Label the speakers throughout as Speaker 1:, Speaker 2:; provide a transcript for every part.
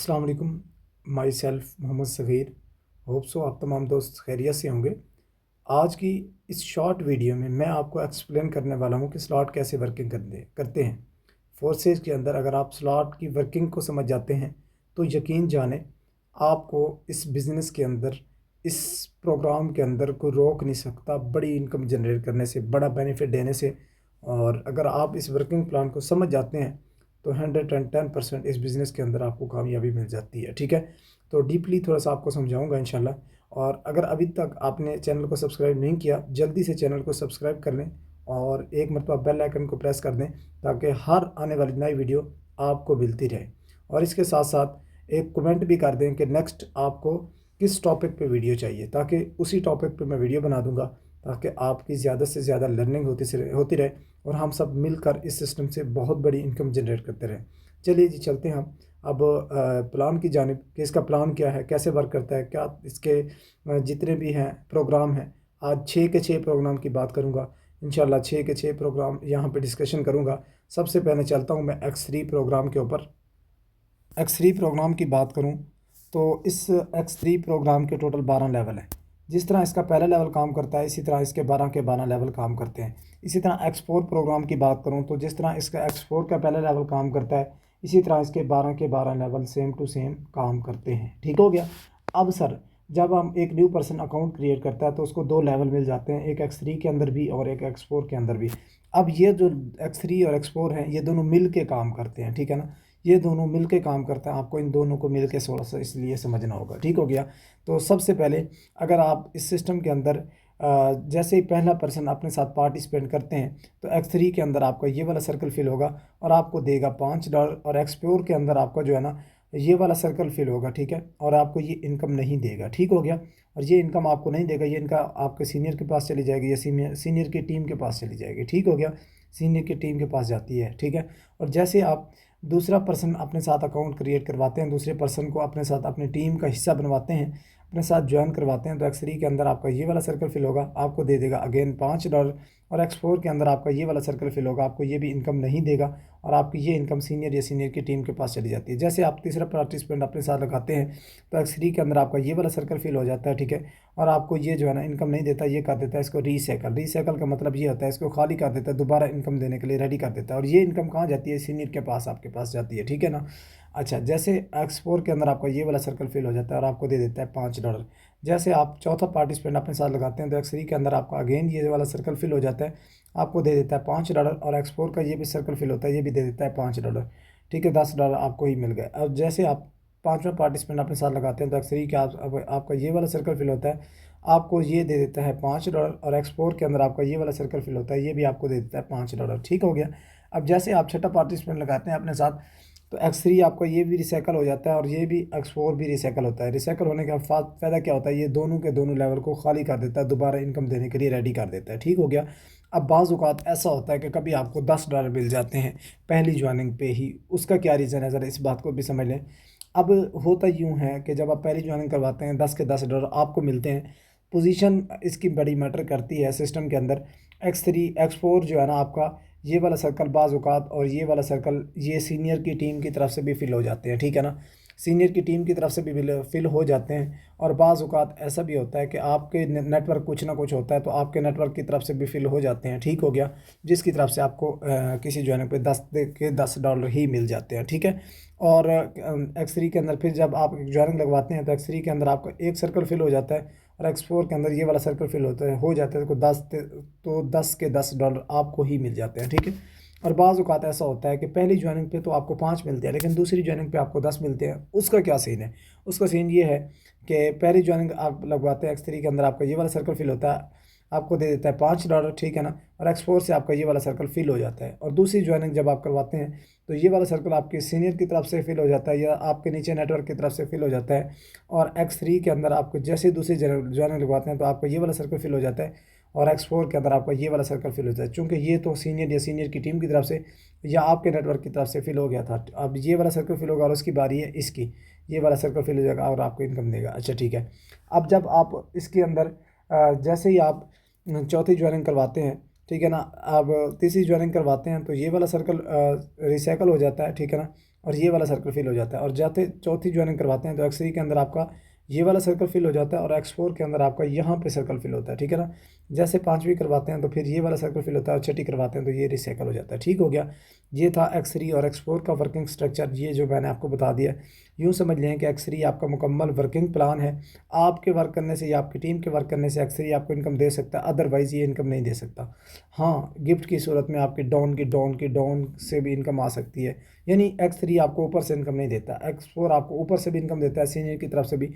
Speaker 1: अस्सलाम वालेकुम। Myself Mohammad Sagheer. Hope so आप तमाम दोस्त खैरियत से होंगे। आज की इस शॉर्ट वीडियो में मैं आपको एक्सप्लेन करने वाला हूँ कि स्लॉट कैसे वर्किंग करते हैं। फोर्सेज के अंदर अगर आप स्लॉट की वर्किंग को समझ जाते हैं तो यकीन जाने आपको इस बिज़नेस के अंदर, इस प्रोग्राम के अंदर कोई रोक नहीं सकता बड़ी इनकम जनरेट करने से, बड़ा बेनिफिट देने से। और अगर आप इस वर्किंग प्लान को समझ जाते हैं तो 110% इस बिज़नेस के अंदर आपको कामयाबी मिल जाती है। ठीक है, तो डीपली थोड़ा सा आपको समझाऊंगा इंशाल्लाह। और अगर अभी तक आपने चैनल को सब्सक्राइब नहीं किया, जल्दी से चैनल को सब्सक्राइब कर लें और एक मरतबा बेल आइकन को प्रेस कर दें ताकि हर आने वाली नई वीडियो आपको मिलती रहे। और इसके साथ साथ एक कमेंट भी कर दें कि नेक्स्ट आपको किस टॉपिक पे वीडियो चाहिए, ताकि उसी टॉपिक पे मैं वीडियो बना दूंगा, ताकि आपकी ज़्यादा से ज़्यादा लर्निंग होती रहे और हम सब मिलकर इस सिस्टम से बहुत बड़ी इनकम जनरेट करते रहें। चलिए जी, चलते हैं हम अब प्लान की जानिब कि इसका प्लान क्या है, कैसे वर्क करता है, क्या इसके जितने भी हैं प्रोग्राम हैं। आज 6 के 6 प्रोग्राम की बात करूंगा इंशाल्लाह। 6 के 6 प्रोग्राम यहाँ पे डिस्कशन करूंगा। सबसे पहले चलता हूँ मैं X3 प्रोग्राम के ऊपर। X3 प्रोग्राम की बात करूँ तो इस X3 प्रोग्राम के टोटल 12 लेवल हैं। जिस तरह इसका पहला लेवल काम करता है, इसी तरह इसके 12 के 12 लेवल काम करते हैं। इसी तरह X4 प्रोग्राम की बात करूं तो जिस तरह इसका X4 का पहला लेवल काम करता है, इसी तरह इसके 12 के 12 लेवल सेम टू सेम काम करते हैं। ठीक हो गया। अब सर, जब हम एक न्यू पर्सन अकाउंट क्रिएट करता है तो उसको 2 लेवल मिल जाते हैं, एक X3 के अंदर भी और एक X4 के अंदर भी। अब ये जो X3 और X4 हैं, ये दोनों मिल के काम करते हैं। ठीक है ना, ये दोनों मिल के काम करते हैं। आपको इन दोनों को मिल के थोड़ा सा इसलिए समझना होगा। ठीक हो गया। तो सबसे पहले अगर आप इस सिस्टम के अंदर जैसे ही पहला पर्सन अपने साथ पार्टिसिपेट करते हैं तो X3 के अंदर आपका ये वाला सर्कल फिल होगा और आपको देगा $5, और X4 के अंदर आपका जो है ना ये वाला सर्कल फिल होगा। ठीक है, और आपको ये इनकम नहीं देगा। ठीक हो गया। और ये इनकम आपको नहीं देगा, ये इनका आपके सीनियर के पास चली जाएगी या सीनियर की टीम के पास चली जाएगी। ठीक हो गया, सीनियर की टीम के पास जाती है। ठीक है, और जैसे आप दूसरा पर्सन अपने साथ अकाउंट क्रिएट करवाते हैं, दूसरे पर्सन को अपने साथ अपनी टीम का हिस्सा बनवाते हैं, अपने साथ ज्वाइन करवाते हैं, तो X3 के अंदर आपका ये वाला सर्कल फिल होगा, आपको दे देगा अगेन $5। और X4 के अंदर आपका ये वाला सर्कल फिल होगा, आपको ये भी इनकम नहीं देगा और आपकी ये इनकम सीनियर या सीनियर की टीम के पास चली जाती है। जैसे आप तीसरा पार्टिसिपेंट अपने साथ लगाते हैं तो X3 के अंदर आपका ये वाला सर्कल फिल हो जाता है। ठीक है, और आपको ये जो है ना इनकम नहीं देता, ये कर देता है इसको रीसाइकल। रीसाइकल का मतलब ये होता है इसको खाली कर देता है, दोबारा इनकम देने के लिए रेडी कर देता है, और ये इनकम कहाँ जाती है? सीनियर के पास, आपके पास जाती है। ठीक है ना। अच्छा, जैसे X4 के अंदर आपका ये वाला सर्कल फिल हो जाता है और आपको दे देता है $5। जैसे आप चौथा पार्टिसिपेंट अपने साथ लगाते हैं तो X3 के अंदर आपका अगेन ये वाला सर्कल फिल हो जाता है, आपको दे देता है $5, और X4 का ये भी सर्कल फिल होता है, ये भी दे देता है $5। ठीक है, $10 आपको ही मिल गए। अब जैसे आप पांचवा पार्टिसिपेंट अपने साथ लगाते हैं तो X3 के आपका ये वाला सर्कल फिल होता है, आपको ये दे देता है $5, और X4 के अंदर आपका ये वाला सर्कल फिल होता है, ये भी आपको दे देता है $5। ठीक हो गया। अब जैसे आप छठा पार्टिसिपेंट लगाते हैं अपने साथ तो X3 आपका ये भी रिसाइकल हो जाता है और ये भी X4 भी रिसाइकल होता है। रिसाइकल होने का फ़ायदा क्या होता है? ये दोनों के दोनों लेवल को खाली कर देता है, दोबारा इनकम देने के लिए रेडी कर देता है। ठीक हो गया। अब बाज़ औक़ात ऐसा होता है कि कभी आपको $10 मिल जाते हैं पहली ज्वाइनिंग पे ही। उसका क्या रीज़न है, ज़रा इस बात को भी समझ लें। अब होता यूँ है कि जब आप पहली ज्वाइनिंग करवाते हैं 10 के $10 आपको मिलते हैं। पोजीशन इसकी बड़ी मैटर करती है सिस्टम के अंदर। X3 X4 जो है ना आपका ये वाला सर्कल बाज़ औक़ात और ये वाला सर्कल ये सीनियर की टीम की तरफ से भी फिल हो जाते हैं। ठीक है ना, सीनियर की टीम की तरफ से भी फिल हो जाते हैं। और बाज़ औक़ात ऐसा भी होता है कि आपके नेटवर्क कुछ ना कुछ होता है तो आपके नेटवर्क की तरफ से भी फिल हो जाते हैं। ठीक हो गया, जिसकी तरफ से आपको किसी ज्वाइनिंग पे $10 ही मिल जाते हैं। ठीक है, और X3 के अंदर फिर जब आप ज्वाइनिंग लगवाते हैं तो X3 के अंदर आपका एक सर्कल फिल हो जाता है और X4 के अंदर ये वाला सर्कल फिल होता है हो जाता है तो 10 के $10 आपको ही मिल जाते हैं। ठीक है, और बाज़ औक़ात ऐसा होता है कि पहली ज्वाइनिंग पे तो आपको 5 मिलते हैं लेकिन दूसरी ज्वाइनिंग पे आपको 10 मिलते हैं। उसका क्या सीन है? उसका सीन ये है कि पहली ज्वाइनिंग आप लगवाते हैं X3 के अंदर आपका ये वाला सर्कल फिल होता है, आपको दे देता है $5। ठीक है ना, और X4 से आपका ये वाला सर्कल फिल हो जाता है। और दूसरी ज्वाइनिंग जब आप करवाते हैं तो ये वाला सर्कल आपके सीनियर की तरफ से फिल हो जाता है या आपके नीचे नेटवर्क की तरफ से फिल हो जाता है। और X3 के अंदर आपको जैसे दूसरी ज्वाइनिंग लगवाते हैं तो आपका ये वाला सर्कल फिल हो जाता है और X4 के अंदर आपका ये वाला सर्कल फिल होता है। चूँकि ये तो सीनियर या सीनियर की टीम की तरफ से या आपके नेटवर्क की तरफ से फिल हो गया था, अब ये वाला सर्कल फिल होगा और उसकी बारी है इसकी, ये वाला सर्कल फिल हो जाएगा और आपको इनकम देगा। अच्छा ठीक है, अब जब आप इसके अंदर जैसे ही आप चौथी ज्वाइनिंग करवाते हैं, ठीक है ना, अब तीसरी ज्वाइनिंग करवाते हैं तो ये वाला सर्कल रिसाइकल हो जाता है। ठीक है ना, और ये वाला सर्कल फिल हो जाता है। और जाते चौथी ज्वाइनिंग करवाते हैं तो X3 के अंदर आपका ये वाला सर्कल फिल हो जाता है और X4 के अंदर आपका यहाँ पे सर्कल फिल होता है, ठीक है ना। जैसे पांचवी करवाते हैं तो फिर ये वाला सर्कल फिल होता है और छठी करवाते हैं तो ये रिसाइकल हो जाता है। ठीक हो गया। ये था X3 और X4 का वर्किंग स्ट्रक्चर, ये जो मैंने आपको बता दिया। यूँ समझ लें कि X3 आपका मुकम्मल वर्किंग प्लान है। आपके वर्क करने से या आपकी टीम के वर्क करने से X3 आपको इनकम दे सकता है, अदरवाइज़ ये इनकम नहीं दे सकता। हाँ, गिफ्ट की सूरत में आपकी डाउन से भी इनकम आ सकती है, यानी X3 आपको ऊपर से इनकम नहीं देता। X4 आपको ऊपर से भी इनकम देता है, सीनियर की तरफ से भी,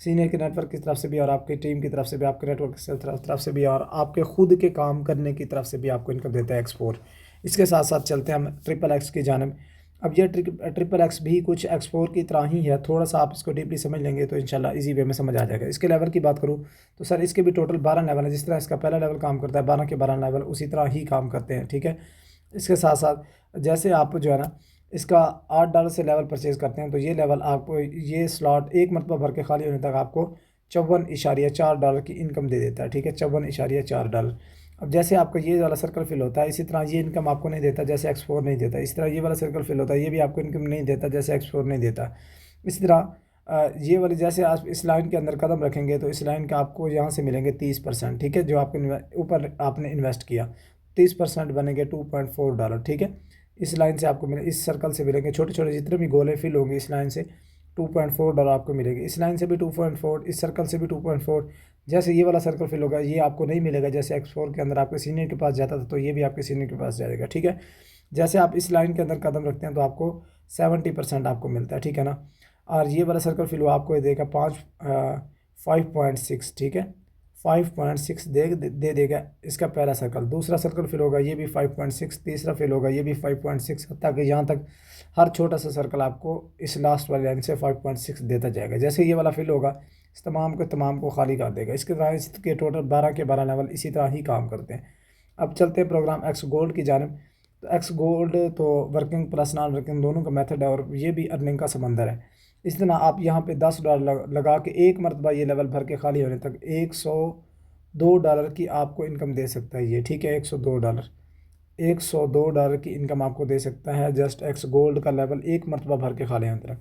Speaker 1: सीनियर के नेटवर्क की तरफ से भी, और आपकी टीम की तरफ से भी, आपके नेटवर्क की तरफ से भी, और आपके खुद के काम करने की तरफ से भी आपको इनकम देता है X4। इसके साथ साथ चलते हैं हम ट्रिपल एक्स की जानब। अब ये ट्रिपल एक्स भी कुछ X4 की तरह ही है, थोड़ा सा आप इसको डीपली समझ लेंगे तो इंशाल्लाह इजी वे में समझ आ जाएगा। इसके लेवल की बात करूँ तो सर इसके भी टोटल 12 लेवल है। जिस तरह इसका पहला लेवल काम करता है, 12 के 12 लेवल उसी तरह ही काम करते हैं, ठीक है। इसके साथ साथ जैसे आप जो है ना इसका $8 से लेवल परचेज़ करते हैं तो ये लेवल आपको, ये स्लॉट एक मरतबा भर के खाली होने तक आपको $54.4 की इनकम दे देता है, ठीक है, $54.4। अब जैसे आपका ये वाला सर्कल फिल होता है, इसी तरह ये इनकम आपको नहीं देता जैसे X4 नहीं देता। इसी तरह ये वाला सर्कल फिल होता है, ये भी आपको इनकम नहीं देता जैसे X4 नहीं देता। इसी तरह ये वाली, जैसे आप इस लाइन के अंदर कदम रखेंगे तो इस लाइन का आपको यहाँ से मिलेंगे 30%, ठीक है, जो आपके ऊपर आपने इन्वेस्ट किया 30% बनेंगे $2.4, ठीक है। इस लाइन से आपको मिले, इस सर्कल से मिलेंगे, छोटे छोटे जितने भी गोले फिल होंगे इस लाइन से $2.4 आपको मिलेंगे। इस लाइन से भी 2.4, इस सर्कल से भी 2.4। जैसे ये वाला सर्कल फिल होगा ये आपको नहीं मिलेगा जैसे X4 के अंदर आपके सीनियर के पास जाता था, तो ये भी आपके सीनियर के पास जाएगा, ठीक है। जैसे आप इस लाइन के अंदर कदम रखते हैं तो आपको 70% आपको मिलता है, ठीक है ना। और ये वाला सर्कल फिल हुआ आपको देगा 5.6, ठीक है, 5.6 दे देगा इसका पहला सर्कल। दूसरा सर्कल फिल होगा ये भी 5.6, तीसरा फिल होगा ये भी 5.6, ताकि यहाँ तक हर छोटा सा सर्कल आपको इस लास्ट वाली लाइन से 5.6 देता जाएगा। जैसे ये वाला फिल होगा इस तमाम को खाली कर देगा। इसके तरह इसके टोटल 12 के 12 लेवल इसी तरह ही काम करते हैं। अब चलते हैं प्रोग्राम X गोल्ड की जानब। तो X गोल्ड तो वर्किंग प्लस नॉन वर्किंग दोनों का मेथड है और ये भी अर्निंग का समंदर है। इस तरह आप यहाँ पे $10 लगा के एक मरतबा ये लेवल भर के खाली होने तक $102 की आपको इनकम दे सकता है ये, ठीक है, $102 की इनकम आपको दे सकता है जस्ट X गोल्ड का लेवल एक मरतबा भर के खाली होने तक।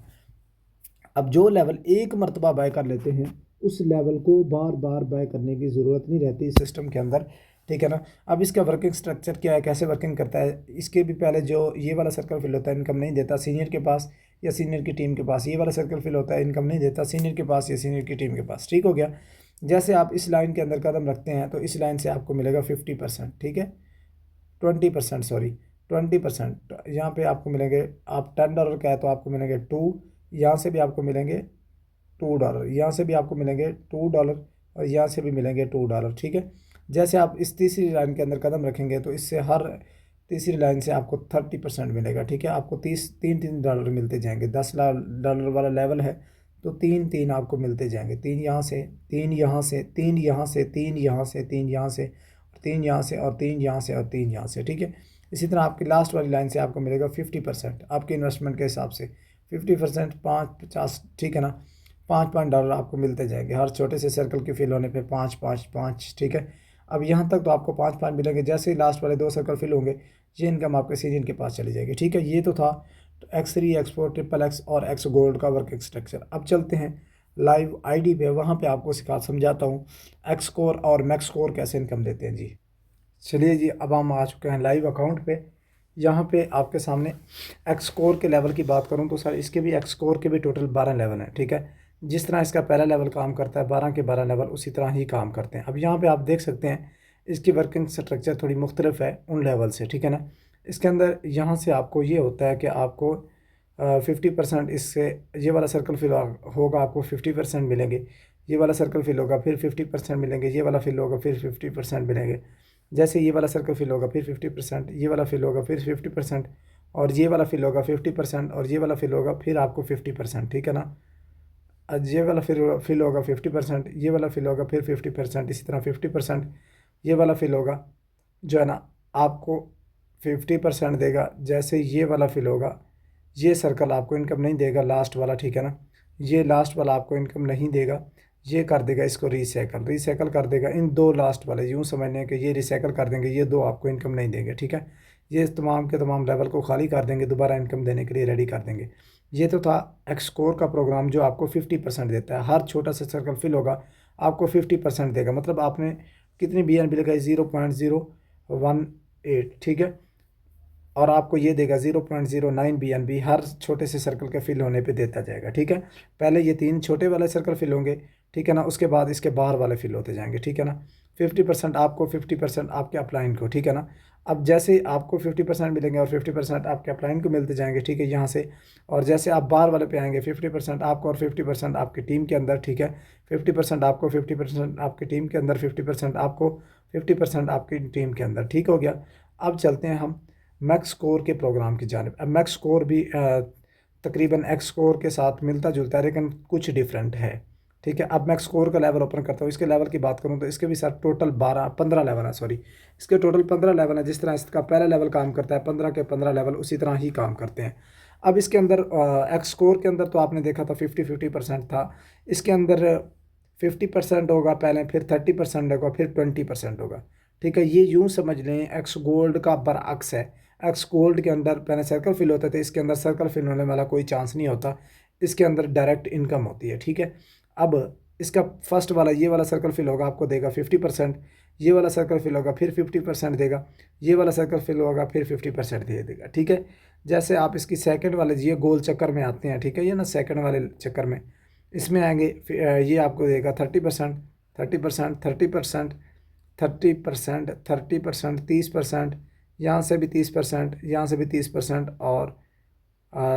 Speaker 1: अब जो लेवल एक मरतबा बाय कर लेते हैं उस लेवल को बार बार बाय करने की ज़रूरत नहीं रहती इस सिस्टम के अंदर, ठीक है ना। अब इसका वर्किंग स्ट्रक्चर क्या है, कैसे वर्किंग करता है, इसके भी पहले जो ये वाला सर्कल फिल होता है इनकम नहीं देता सीनियर के पास या सीनियर की टीम के पास, ये वाला सर्कल फिल होता है इनकम नहीं देता सीनियर के पास या सीनियर की टीम के पास, ठीक हो गया। जैसे आप इस लाइन के अंदर कदम रखते हैं तो इस लाइन से आपको मिलेगा 50%, ठीक है, 20%, सॉरी 20%। यहाँ पे आपको मिलेंगे, आप $10 का है तो आपको मिलेंगे 2, यहाँ से भी आपको मिलेंगे $2, यहाँ से भी आपको मिलेंगे $2 और यहाँ से भी मिलेंगे $2, ठीक है। जैसे आप इस तीसरी लाइन के अंदर कदम रखेंगे तो इससे हर तीसरी लाइन से आपको 30% मिलेगा, ठीक है। आपको $3 मिलते जाएंगे। $10 वाला लेवल है तो 3 आपको मिलते जाएंगे, 3 यहाँ से, 3 यहाँ से, 3 यहाँ से, 3 यहाँ से, 3 यहाँ से, 3 यहाँ से और 3 यहाँ से और 3 यहाँ से, ठीक है। इसी तरह आपकी लास्ट वाली लाइन से आपको मिलेगा 50% आपके इन्वेस्टमेंट के हिसाब से 50%, 50, ठीक है ना। $5 आपको मिलते जाएंगे हर छोटे से सर्कल के फिल होने पे 5, ठीक है। अब यहाँ तक तो आपको 5 मिलेंगे। जैसे ही लास्ट वाले 2 सर्कल फिल होंगे ये इनकम आपके सीनियर के पास चली जाएगी, ठीक है। ये तो था X3, X4, ट्रिपल एक्स और X गोल्ड का वर्किंग स्ट्रक्चर। अब चलते हैं लाइव आईडी पे, वहाँ पे आपको समझाता हूँ X कोर और मैक्स कोर कैसे इनकम देते हैं जी। चलिए जी, अब हम आ चुके हैं लाइव अकाउंट पे। यहाँ पे आपके सामने X कोर के लेवल की बात करूँ तो सर इसके भी X कोर के भी टोटल 12 लेवल हैं, ठीक है। जिस तरह इसका पहला लेवल काम करता है 12 के 12 लेवल उसी तरह ही काम करते हैं। अब यहाँ पे आप देख सकते हैं इसकी वर्किंग स्ट्रक्चर थोड़ी मुख्तलिफ है उन लेवल से, ठीक है ना। इसके अंदर यहाँ से आपको ये होता है कि आपको 50% इससे, ये वाला सर्कल फिल होगा आपको 50% मिलेंगे, ये वाला सर्कल फिल होगा फिर 50% मिलेंगे, ये वाला फिल होगा फिर 50% मिलेंगे। जैसे ये वाला सर्कल फिल होगा फिर 50%, ये वाला फिल होगा फिर 50% और ये वाला फिल होगा 50% और ये वाला फिल होगा फिर आपको 50%, ठीक है ना। ये वाला फिल होगा 50%, ये वाला फिल होगा फिर 50%, इसी तरह 50%, ये वाला फिल होगा जो है ना आपको 50% देगा। जैसे ये वाला फिल होगा ये सर्कल आपको इनकम नहीं देगा लास्ट वाला, ठीक है ना, ये लास्ट वाला आपको इनकम नहीं देगा, ये कर देगा इसको रीसाइकल कर देगा इन 2 लास्ट वाले, यूँ समझने कि ये रिसाइकल कर देंगे, ये 2 आपको इनकम नहीं देंगे, ठीक है। ये तमाम के तमाम लेवल को खाली कर देंगे, दोबारा इनकम देने के लिए रेडी कर देंगे। ये तो था एक्सकोर का प्रोग्राम जो आपको 50% देता है। हर छोटा सा सर्कल फिल होगा आपको 50% देगा। मतलब आपने कितनी BNB लगाई, 0.018, ठीक है, और आपको ये देगा 0.09 BNB हर छोटे से सर्कल के फिल होने पे देता जाएगा, ठीक है। पहले ये 3 छोटे वाले सर्कल फिल होंगे, ठीक है ना, उसके बाद इसके बाहर वाले फिल होते जाएंगे, ठीक है ना। 50% आपको, 50% आपके अपलाइन को, ठीक है ना। अब जैसे आपको 50% मिलेंगे और 50% आपके अपलाइन को मिलते जाएंगे, ठीक है, यहाँ से। और जैसे आप बाहर वाले पे आएंगे 50% आपको और 50% आपकी टीम के अंदर, ठीक है। 50% आपको, 50% आपकी टीम के अंदर, 50% आपको, 50% आपकी टीम के अंदर, ठीक हो गया। अब चलते हैं हम मैक्स स्कोर के प्रोग्राम की जानिब। अब मैक्स स्कोर भी तकरीबन एक्स स्कोर के साथ मिलता जुलता है, लेकिन कुछ डिफरेंट है, ठीक है। अब मैं स्कोर का लेवल ओपन करता हूँ। इसके लेवल की बात करूँ तो इसके भी सर टोटल 15 लेवल है, सॉरी, इसके टोटल 15 लेवल है। जिस तरह इसका पहला लेवल काम करता है, 15 के 15 लेवल उसी तरह ही काम करते हैं। अब इसके अंदर एक्स स्कोर के अंदर तो आपने देखा था 50-50% था। इसके अंदर 50% होगा पहले, फिर 30% होगा, फिर 20% होगा, ठीक है। ये यूँ समझ लें एक्स गोल्ड का बरअक्स है। एक्स गोल्ड के अंदर पहले सर्कल फिल होते थे, इसके अंदर सर्कल फिल होने वाला कोई चांस नहीं होता, इसके अंदर डायरेक्ट इनकम होती है, ठीक है। अब इसका फर्स्ट वाला ये वाला सर्कल फिल होगा, आपको देगा 50%। ये वाला सर्कल फिल होगा, फिर 50% देगा। ये वाला सर्कल फिल होगा, फिर 50% दे देगा, ठीक है। जैसे आप इसकी सेकंड वाले ये गोल चक्कर में आते हैं, ठीक है, ये ना सेकंड वाले चक्कर में इसमें आएंगे, ये आपको देगा 30%, 30%, 30%, 30%, 30%, 30%, यहाँ से भी 30%, यहाँ से भी 30%, और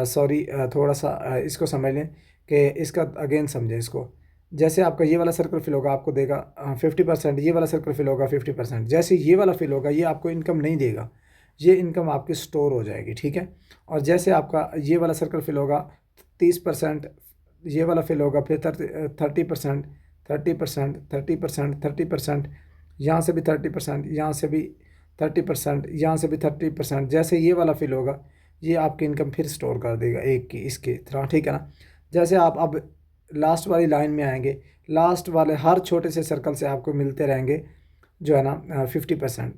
Speaker 1: सॉरी थोड़ा सा इसको समझ लें कि इसका अगेन समझें इसको। जैसे आपका ये वाला सर्कल फिल होगा आपको देगा 50%, ये वाला सर्कल फिल होगा 50%। जैसे ये वाला फिल होगा ये आपको इनकम नहीं देगा, ये इनकम आपकी स्टोर हो जाएगी, ठीक है। और जैसे आपका ये वाला सर्कल फिल होगा 30%, ये वाला फिल होगा, फिर 30%, 30%, 30%, 30%, यहाँ से भी 30%, यहाँ से भी 30%, यहाँ से भी 30%। जैसे ये वाला फिल होगा ये आपकी इनकम फिर स्टोर कर देगा एक की इसके तरह, ठीक है ना। जैसे आप अब लास्ट वाली लाइन में आएंगे, लास्ट वाले हर छोटे से सर्कल से आपको मिलते रहेंगे जो है ना 50%,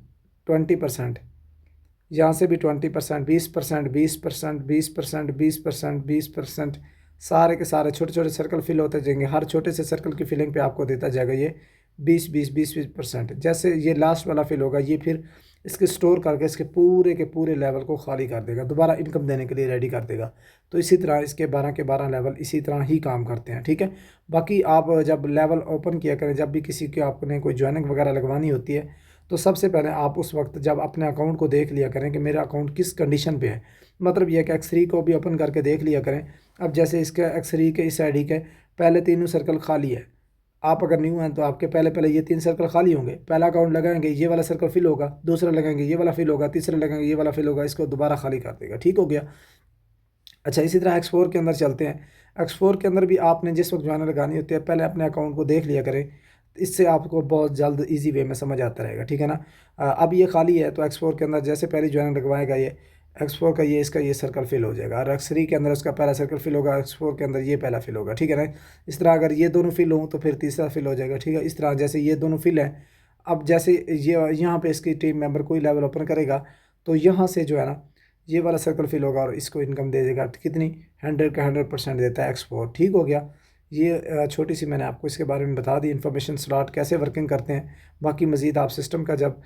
Speaker 1: 20%, यहाँ से भी 20%, 20%, 20%, 20%, 20%, 20%, सारे के सारे छोटे छोटे सर्कल फिल होते जाएंगे। हर छोटे से सर्कल की फिलिंग पे आपको देता जाएगा ये 20%। जैसे ये लास्ट वाला फिल होगा ये फिर इसके स्टोर करके इसके पूरे के पूरे लेवल को खाली कर देगा, दोबारा इनकम देने के लिए रेडी कर देगा। तो इसी तरह इसके 12 के 12 लेवल इसी तरह ही काम करते हैं, ठीक है। बाकी आप जब लेवल ओपन किया करें, जब भी किसी के आपने कोई ज्वाइनिंग वगैरह लगवानी होती है, तो सबसे पहले आप उस वक्त जब अपने अकाउंट को देख लिया करें कि मेरा अकाउंट किस कंडीशन पे है। मतलब यह कि एक्स3 को भी ओपन करके देख लिया करें। अब जैसे इसके एक्स3 के इस आईडी के पहले तीनों सर्कल खाली है, आप अगर न्यू हैं तो आपके पहले पहले ये 3 सर्कल खाली होंगे। पहला अकाउंट लगाएंगे ये वाला सर्कल फिल होगा, दूसरा लगाएंगे ये वाला फिल होगा, तीसरा लगाएंगे ये वाला फिल होगा, इसको दोबारा खाली कर देगा, ठीक हो गया। अच्छा, इसी तरह एक्स4 के अंदर चलते हैं। एक्स4 के अंदर भी आपने जिस वक्त ज्वाइनर लगानी होती है पहले अपने अकाउंट को देख लिया करें, इससे आपको बहुत जल्द इजी वे में समझ आता रहेगा, ठीक है ना। अब ये खाली है तो एक्स4 के अंदर जैसे पहले ज्वाइनर लगवाएगा ये एक्स4 का ये इसका ये सर्कल फिल हो जाएगा, और एक्स3 के अंदर उसका पहला सर्कल फिल होगा, एक्स4 के अंदर ये पहला फिल होगा, ठीक है ना। इस तरह अगर ये दोनों फिल हों तो फिर तीसरा फिल हो जाएगा, ठीक है। इस तरह जैसे ये दोनों फिल हैं, अब जैसे ये यहाँ पे इसकी टीम मेंबर कोई लेवल ओपन करेगा तो यहाँ से जो है ना ये वाला सर्कल फिल होगा और इसको इनकम दे देगा कितनी, 100 का 100% देता है एक्स4, ठीक हो गया। ये छोटी सी मैंने आपको इसके बारे में बता दी इन्फॉर्मेशन, स्लॉट कैसे वर्किंग करते हैं। बाकी मज़ीद आप सिस्टम का जब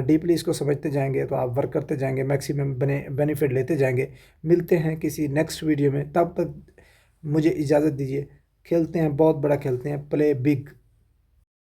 Speaker 1: डीपली इसको समझते जाएंगे तो आप वर्क करते जाएंगे, मैक्सिमम बेनिफिट लेते जाएंगे। मिलते हैं किसी नेक्स्ट वीडियो में, तब तक मुझे इजाज़त दीजिए। खेलते हैं बहुत बड़ा, खेलते हैं प्ले बिग।